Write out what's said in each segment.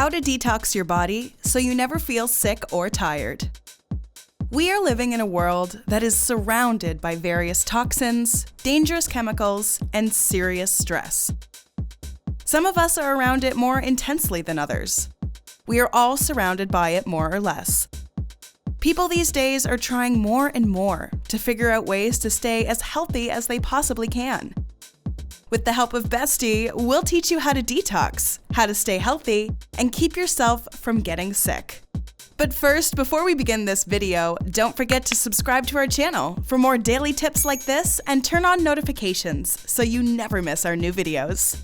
How to detox your body so you never feel sick or tired. We are living in a world that is surrounded by various toxins, dangerous chemicals, and serious stress. Some of us are around it more intensely than others. We are all surrounded by it more or less. People these days are trying more and more to figure out ways to stay as healthy as they possibly can. With the help of Bestie, we'll teach you how to detox, how to stay healthy, and keep yourself from getting sick. But first, before we begin this video, don't forget to subscribe to our channel for more daily tips like this and turn on notifications so you never miss our new videos.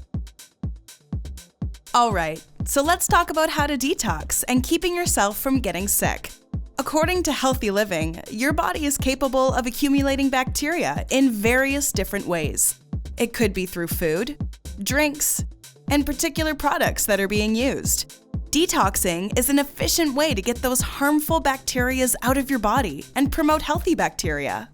Alright, so let's talk about how to detox and keeping yourself from getting sick. According to Healthy Living, your body is capable of accumulating bacteria in various different ways. It could be through food, drinks, and particular products that are being used. Detoxing is an efficient way to get those harmful bacteria out of your body and promote healthy bacteria.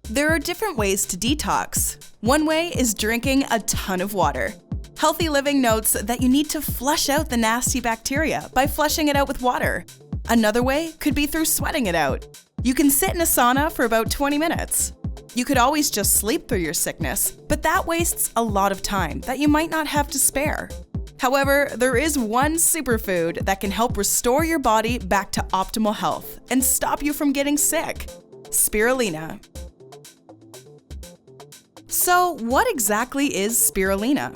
There are different ways to detox. One way is drinking a ton of water. Healthy Living notes that you need to flush out the nasty bacteria by flushing it out with water. Another way could be through sweating it out. You can sit in a sauna for about 20 minutes. You could always just sleep through your sickness, but that wastes a lot of time that you might not have to spare. However, there is one superfood that can help restore your body back to optimal health and stop you from getting sick: spirulina. So, what exactly is spirulina?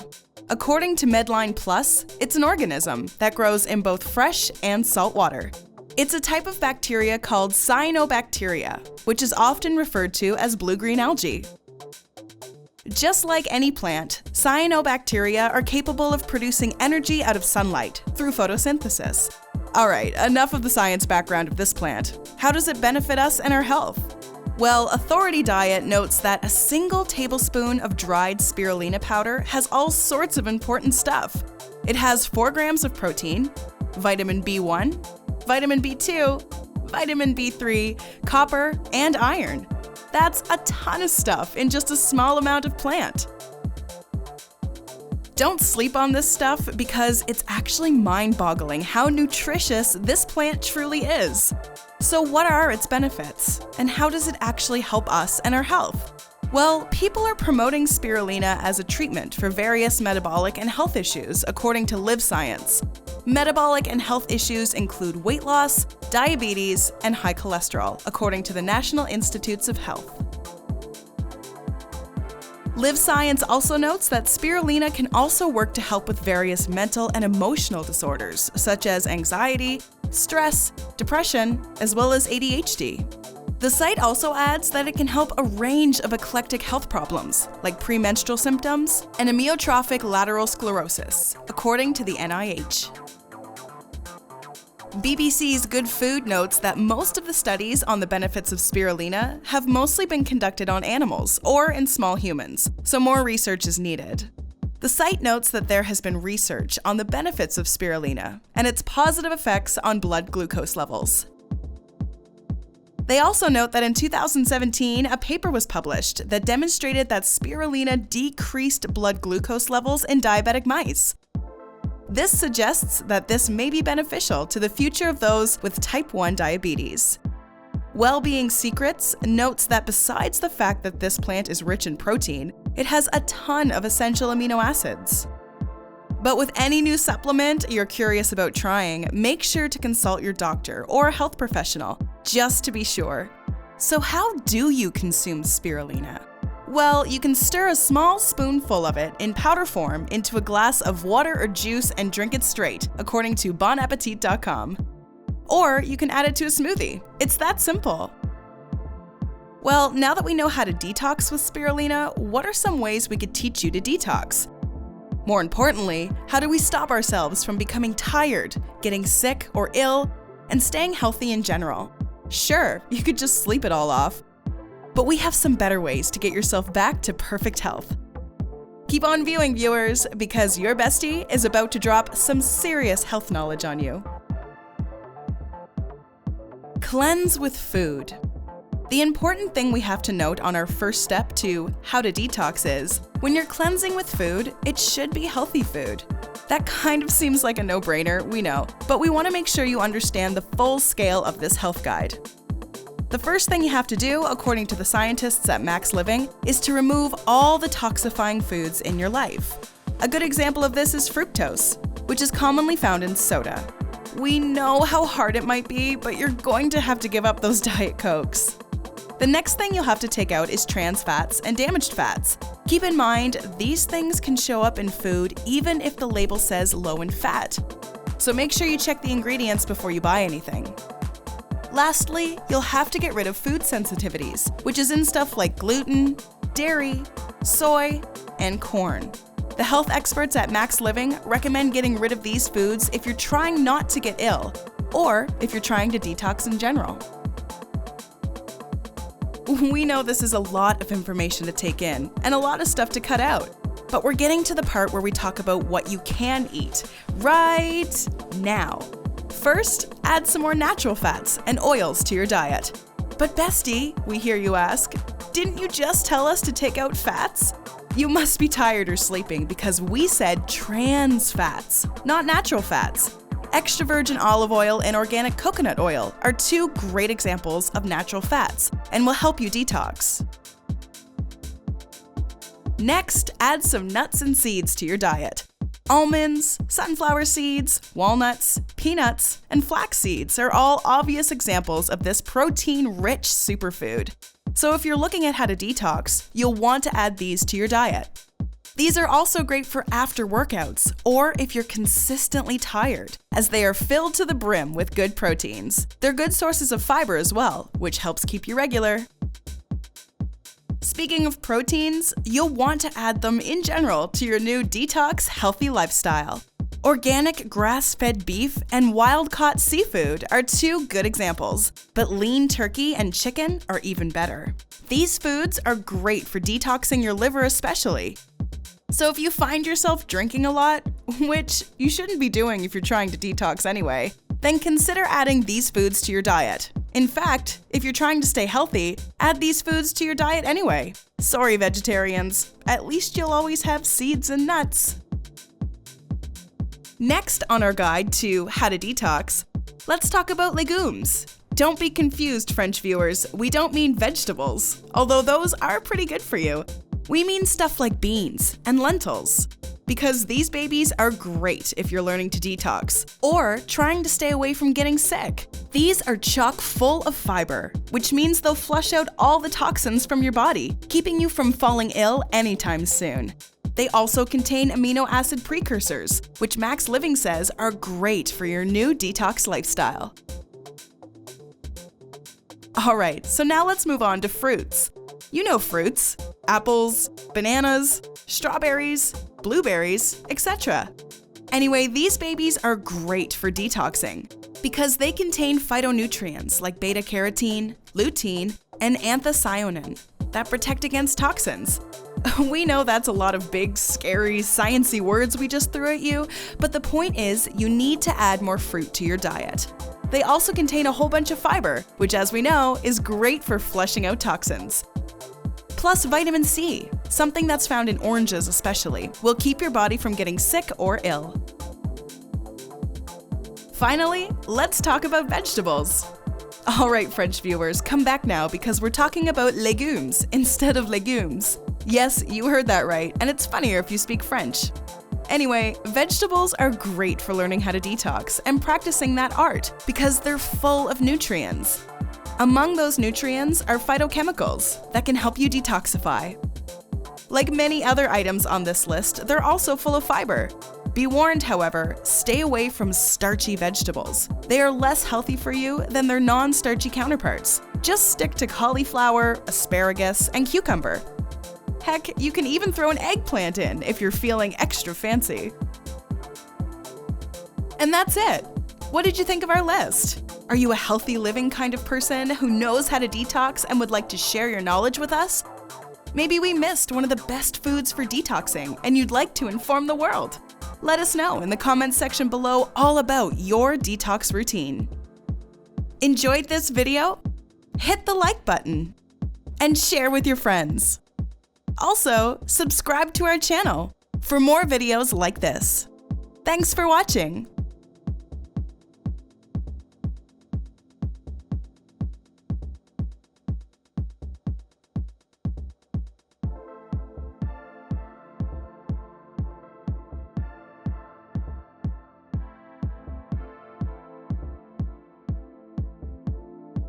According to Medline Plus, it's an organism that grows in both fresh and salt water. It's a type of bacteria called cyanobacteria, which is often referred to as blue-green algae. Just like any plant, cyanobacteria are capable of producing energy out of sunlight through photosynthesis. Alright, enough of the science background of this plant. How does it benefit us and our health? Well, Authority Diet notes that a single tablespoon of dried spirulina powder has all sorts of important stuff. It has 4 grams of protein, vitamin B1, vitamin B2, vitamin B3, copper, and iron. That's a ton of stuff in just a small amount of plant. Don't sleep on this stuff because it's actually mind-boggling how nutritious this plant truly is. So what are its benefits? And how does it actually help us and our health? Well, people are promoting spirulina as a treatment for various metabolic and health issues, according to Live Science. Metabolic and health issues include weight loss, diabetes, and high cholesterol, according to the National Institutes of Health. Live Science also notes that spirulina can also work to help with various mental and emotional disorders, such as anxiety, stress, depression, as well as ADHD. The site also adds that it can help a range of eclectic health problems, like premenstrual symptoms and amyotrophic lateral sclerosis, according to the NIH. BBC's Good Food notes that most of the studies on the benefits of spirulina have mostly been conducted on animals or in small humans, so more research is needed. The site notes that there has been research on the benefits of spirulina and its positive effects on blood glucose levels. They also note that in 2017, a paper was published that demonstrated that spirulina decreased blood glucose levels in diabetic mice. This suggests that this may be beneficial to the future of those with type 1 diabetes. Wellbeing Secrets notes that besides the fact that this plant is rich in protein, it has a ton of essential amino acids. But with any new supplement you're curious about trying, make sure to consult your doctor or a health professional, just to be sure. So how do you consume spirulina? Well, you can stir a small spoonful of it in powder form into a glass of water or juice and drink it straight, according to bonappetit.com. Or you can add it to a smoothie. It's that simple. Well, now that we know how to detox with spirulina, what are some ways we could teach you to detox? More importantly, how do we stop ourselves from becoming tired, getting sick or ill, and staying healthy in general? Sure, you could just sleep it all off. But we have some better ways to get yourself back to perfect health. Keep on viewing, viewers, because your bestie is about to drop some serious health knowledge on you. Cleanse with food. The important thing we have to note on our first step to how to detox is, when you're cleansing with food, it should be healthy food. That kind of seems like a no-brainer, we know, but we want to make sure you understand the full scale of this health guide. The first thing you have to do, according to the scientists at Max Living, is to remove all the toxifying foods in your life. A good example of this is fructose, which is commonly found in soda. We know how hard it might be, but you're going to have to give up those Diet Cokes. The next thing you'll have to take out is trans fats and damaged fats. Keep in mind, these things can show up in food even if the label says low in fat. So make sure you check the ingredients before you buy anything. Lastly, you'll have to get rid of food sensitivities, which is in stuff like gluten, dairy, soy, and corn. The health experts at Max Living recommend getting rid of these foods if you're trying not to get ill, or if you're trying to detox in general. We know this is a lot of information to take in, and a lot of stuff to cut out. But we're getting to the part where we talk about what you can eat, right now. First, add some more natural fats and oils to your diet. But Bestie, we hear you ask, didn't you just tell us to take out fats? You must be tired or sleeping because we said trans fats, not natural fats. Extra virgin olive oil and organic coconut oil are two great examples of natural fats and will help you detox. Next, add some nuts and seeds to your diet. Almonds, sunflower seeds, walnuts, peanuts, and flax seeds are all obvious examples of this protein-rich superfood. So if you're looking at how to detox, you'll want to add these to your diet. These are also great for after workouts, or if you're consistently tired, as they are filled to the brim with good proteins. They're good sources of fiber as well, which helps keep you regular. Speaking of proteins, you'll want to add them in general to your new Detox healthy lifestyle. Organic grass-fed beef and wild-caught seafood are two good examples, but lean turkey and chicken are even better. These foods are great for detoxing your liver especially. So if you find yourself drinking a lot, which you shouldn't be doing if you're trying to detox anyway, then consider adding these foods to your diet. In fact, if you're trying to stay healthy, add these foods to your diet anyway. Sorry, vegetarians, at least you'll always have seeds and nuts. Next on our guide to how to detox, let's talk about legumes. Don't be confused, French viewers, we don't mean vegetables, although those are pretty good for you. We mean stuff like beans and lentils, because these babies are great if you're learning to detox or trying to stay away from getting sick. These are chock full of fiber, which means they'll flush out all the toxins from your body, keeping you from falling ill anytime soon. They also contain amino acid precursors, which Max Living says are great for your new detox lifestyle. Alright, so now let's move on to fruits. You know fruits. Apples, bananas, strawberries, blueberries, etc. Anyway, these babies are great for detoxing because they contain phytonutrients like beta-carotene, lutein, and anthocyanin that protect against toxins. We know that's a lot of big, scary, sciencey words we just threw at you, but the point is you need to add more fruit to your diet. They also contain a whole bunch of fiber, which as we know is great for flushing out toxins. Plus vitamin C, something that's found in oranges especially, will keep your body from getting sick or ill. Finally, let's talk about vegetables. Alright French viewers, come back now because we're talking about legumes instead of legumes. Yes, you heard that right, and it's funnier if you speak French. Anyway, vegetables are great for learning how to detox and practicing that art because they're full of nutrients. Among those nutrients are phytochemicals that can help you detoxify. Like many other items on this list, they're also full of fiber. Be warned, however, stay away from starchy vegetables. They are less healthy for you than their non-starchy counterparts. Just stick to cauliflower, asparagus, and cucumber. Heck, you can even throw an eggplant in if you're feeling extra fancy. And that's it. What did you think of our list? Are you a healthy living kind of person who knows how to detox and would like to share your knowledge with us? Maybe we missed one of the best foods for detoxing and you'd like to inform the world. Let us know in the comments section below all about your detox routine. Enjoyed this video? hit the like button and share with your friends. Also, subscribe to our channel for more videos like this. Thanks for watching.